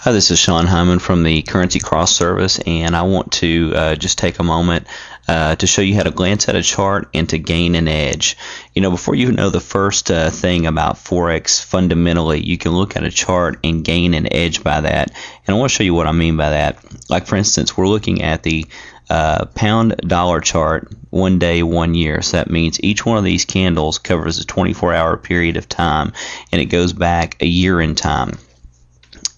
Hi, this is Sean Hyman from the Currency Cross Service, and I want to just take a moment to show you how to glance at a chart and to gain an edge. You know, before you know the first thing about Forex fundamentally, you can look at a chart and gain an edge by that. And I want to show you what I mean by that. Like, for instance, we're looking at the pound dollar chart 1 day, 1 year. So that means each one of these candles covers a 24-hour period of time, and it goes back a year in time.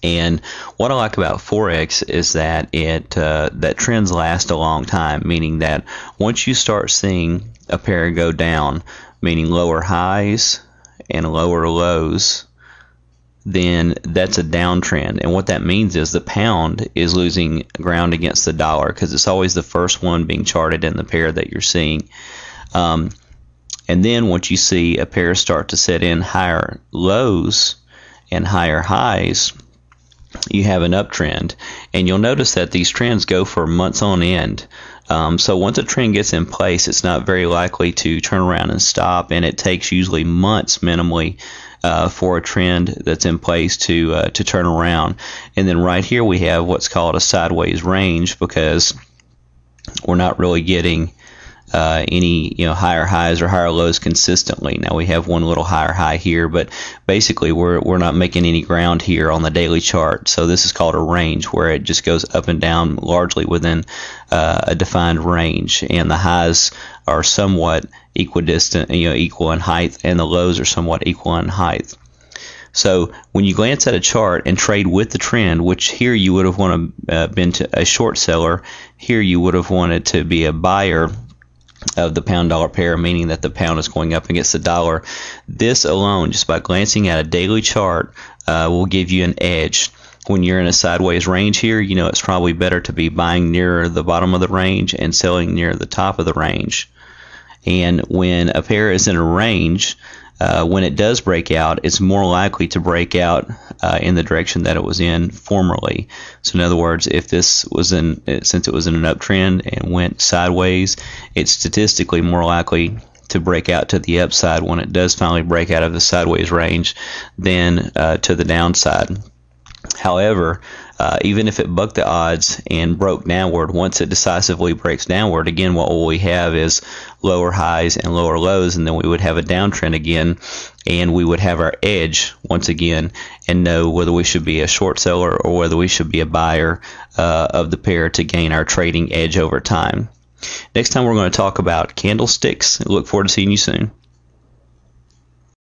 And what I like about Forex is that that trends last a long time, meaning that once you start seeing a pair go down, meaning lower highs and lower lows, then that's a downtrend. And what that means is the pound is losing ground against the dollar, because it's always the first one being charted in the pair that you're seeing. And then once you see a pair start to set in higher lows and higher highs, you have an uptrend, and you'll notice that these trends go for months on end. So once a trend gets in place, it's not very likely to turn around and stop, and it takes usually months minimally for a trend that's in place to turn around. And then right here we have what's called a sideways range, because we're not really getting any higher highs or higher lows consistently. Now we have one little higher high here, but basically we're not making any ground here on the daily chart. So this is called a range, where it just goes up and down largely within a defined range, and the highs are somewhat equidistant, equal in height, and the lows are somewhat equal in height. So when you glance at a chart and trade with the trend, which here you would have wanted been to a short seller, here you would have wanted to be a buyer of the pound dollar pair, meaning that the pound is going up against the dollar. This alone, just by glancing at a daily chart, will give you an edge. When you're in a sideways range here, it's probably better to be buying near the bottom of the range and selling near the top of the range. And when a pair is in a range, when it does break out, it's more likely to break out in the direction that it was in formerly. So in other words, if this was since it was in an uptrend and went sideways, it's statistically more likely to break out to the upside when it does finally break out of the sideways range than to the downside. However, even if it bucked the odds and broke downward, once it decisively breaks downward, again, what we have is lower highs and lower lows, and then we would have a downtrend again, and we would have our edge once again and know whether we should be a short seller or whether we should be a buyer of the pair to gain our trading edge over time. Next time we're going to talk about candlesticks. Look forward to seeing you soon.